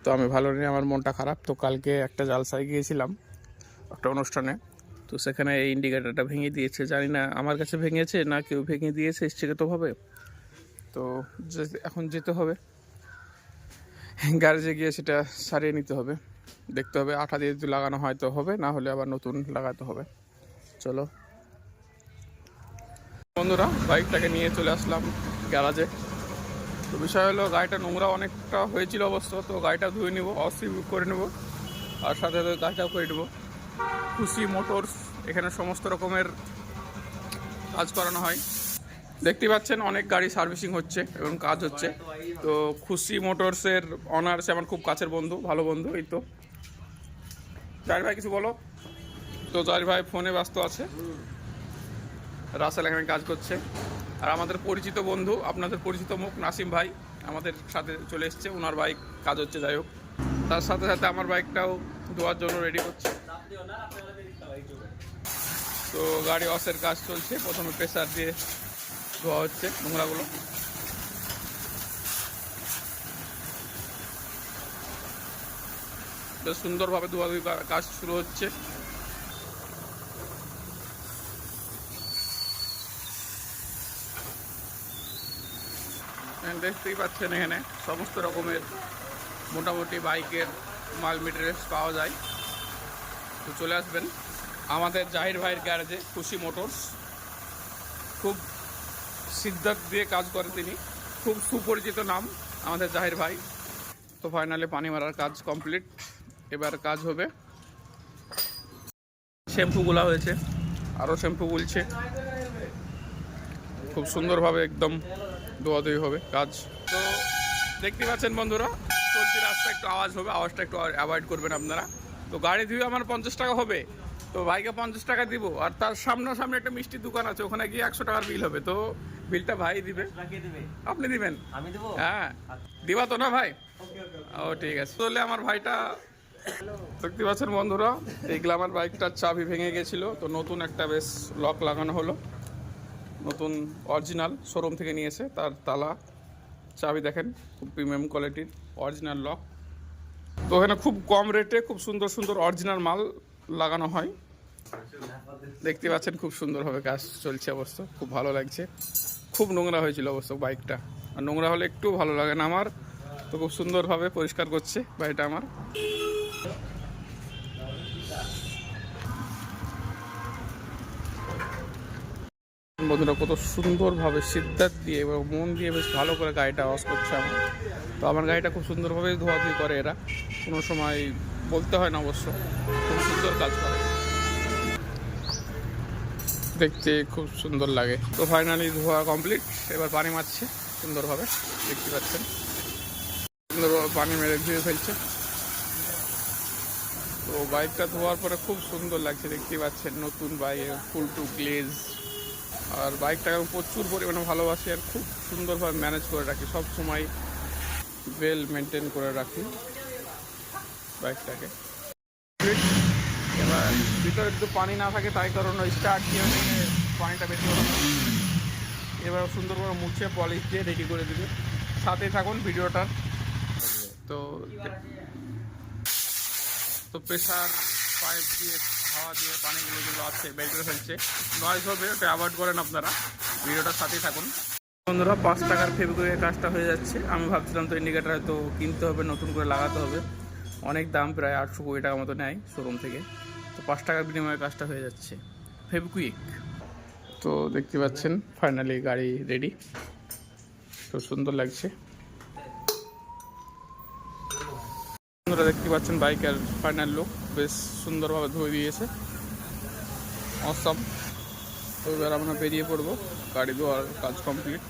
তো আমি ভালো নেই, আমার মনটা খারাপ। তো কালকে একটা জালসায় গিয়েছিলাম একটা অনুষ্ঠানে, তো সেখানে এই ইন্ডিকেটারটা ভেঙে দিয়েছে। জানি না আমার কাছে ভেঙেছে না কেউ ভেঙে দিয়েছে ইচ্ছাকৃতভাবে। তো এখন যেতে হবে গ্যারেজে গিয়ে সেটা সারিয়ে নিতে হবে, দেখতে হবে আঠা দিয়ে যদি লাগানো হয় তো হবে, না হলে আবার নতুন লাগাতে হবে। চলো বন্ধুরা, বাইকটাকে নিয়ে চলে আসলাম গ্যারাজে। তো বিষয় হলো গাড়িটা নোংরা অনেকটা হয়েছিল অবশ্য, তো গাড়িটা ধুয়ে নেবো, অসি করে নেবো, আর সাথে সাথে গাড়িটাও করে নেবো। খুশি মোটরস, এখানে সমস্ত রকমের কাজ করানো হয়। দেখতে পাচ্ছেন অনেক গাড়ি সার্ভিসিং হচ্ছে এবং কাজ হচ্ছে। তো খুশি মোটরসের অনার সে আমার খুব কাছের বন্ধু, ভালো বন্ধু। এই তো জাহির ভাই কিছু বলো। তো জাহির ভাই ফোনে ব্যস্ত আছে, রাসেল এখানে কাজ করছে। আর আমাদের পরিচিত বন্ধু, আপনাদের পরিচিত মুখ নাসিম ভাই আমাদের সাথে চলে এসছে, ওনার বাইক কাজ হচ্ছে। যাই হোক, তার সাথে সাথে আমার বাইকটাও ধোয়ার জন্য রেডি করছে। তো গাড়ি ওয়াশের কাজ চলছে, প্রথমে প্রেসার দিয়ে ধোয়া হচ্ছে নোংরাগুলো। বেশ সুন্দরভাবে ধোয়াধুয়ি কাজ শুরু হচ্ছে। দেখতেই পাচ্ছেন এখানে সমস্ত রকমের মোটামুটি বাইকের মাল মেটেরিয়ালস পাওয়া যায়। তো চলে আসবেন আমাদের জাহির ভাইয়ের গ্যারেজে, খুশি মোটরস। খুব সিদ্ধাত দিয়ে কাজ করে তিনি, খুব সুপরিচিত নাম আমাদের জাহির ভাই। তো ফাইনালি পানি মারার কাজ কমপ্লিট, এবার কাজ হবে। শ্যাম্পু গুলা হয়েছে, আরও শ্যাম্পু গুলছে, খুব সুন্দরভাবে একদম ধোয়াধুয়ি হবে কাজ। তো দেখতে পাচ্ছেন বন্ধুরা, চলতি রাস্তা একটু আওয়াজ হবে, আওয়াজটা একটু অ্যাভয়েড করবেন আপনারা। তো গাড়ি ধুয়ে আমার 50 টাকা হবে, তো ভাইকে 50 টাকা দিব। আর তার সামনে একটা মিষ্টির দোকান আছে, ওখানে গিয়ে 100 টাকার বিল হবে। তো বিলটা ভাই দিবে, আপনি দিবেন? আমি দেবো। হ্যাঁ, দিবা তো না ভাই? ও ঠিক আছে। তাহলে আমার ভাইটা, দেখতে পাচ্ছেন বন্ধুরা, এই গ্ল্যামার বাইকটার চাবি ভেঙে গেছিল, তো নতুন একটা বেশ লক লাগানো হলো, নতুন অরিজিনাল শোরুম থেকে নিয়েছে। তার তালা চাবি দেখেন, খুব প্রিমিয়াম কোয়ালিটির অরিজিনাল লক। তো এখানে খুব কম রেটে খুব সুন্দর সুন্দর অরিজিনাল মাল লাগানো হয়। দেখতে পাচ্ছেন খুব সুন্দরভাবে কাজ চলছে অবশ্য, খুব ভালো লাগছে। খুব নোংরা হয়েছিল অবশ্য বাইকটা, আর নোংরা হলে একটু ভালো লাগে না আমার। তো খুব সুন্দরভাবে পরিষ্কার করছে বাইকটা আমার। বন্ধুরা কত সুন্দরভাবে সিদ্ধার্থ দিয়ে এবং মন দিয়ে বেশ ভালো করে গাড়িটা ওয়াশ করছে আমার। তো আমার গাড়িটা খুব সুন্দরভাবে ধোয়াধুয়ি করে এরা, কোনো সময় বলতে হয় না অবশ্য, খুব সুন্দর কাজ করে, দেখতে খুব সুন্দর লাগে। তো ফাইনালি ধোয়া কমপ্লিট, এবার পানি মারছে সুন্দরভাবে, দেখতে পাচ্ছেন সুন্দরভাবে পানি মেরে ধুয়ে ফেলছে। তো বাইকটা ধোয়ার পরে খুব সুন্দর লাগছে, দেখতে পাচ্ছেন নতুন বাইক, ফুল টু গ্লেজ। আর বাইকটাকে আমি প্রচুর পরিমাণে ভালোবাসি, আর খুব সুন্দরভাবে ম্যানেজ করে রাখি, সব সময় ওয়েল মেনটেন করে রাখি বাইকটাকে। এবার ভিতরে একটু পানি না থাকে, তাই কারণ স্টার্ট দিয়ে পানিটা বেশি হলো। এবার সুন্দর করে মুছে পলিশ দিয়ে রেডি করে দিবে। সাথে থাকুন ভিডিওটার। তো তো প্রেশার পাইপ দিয়ে হাওয়া দিয়ে পানিগুলো যেগুলো আছে বের করে ফেলছে, নয়েজ হবে, ওটা অ্যাভয়েড করেন আপনারা। ভিডিওটার সাথেই থাকুন বন্ধুরা। 5 টাকার ফেব্রুয়ারি কাজটা হয়ে যাচ্ছে। আমি ভাবছিলাম তো ইন্ডিকেটার হয়তো কিনতে হবে, নতুন করে লাগাতে হবে, অনেক দাম, প্রায় 820 টাকা মতো নেয় শোরুম থেকে। তো 5 টাকার বিনিময়ে কাজটা হয়ে যাচ্ছে, ফেবকুইক। তো দেখতে পাচ্ছেন ফাইনালি গাড়ি রেডি, খুব সুন্দর লাগছে। বন্ধুরা দেখতে পাচ্ছেন বাইকের ফাইনাল লুক, বেশ সুন্দরভাবে ধুয়ে দিয়েছে, অসম। তো এবার আমরা বেরিয়ে পড়বো, গাড়ি ধোয়ার কাজ কমপ্লিট।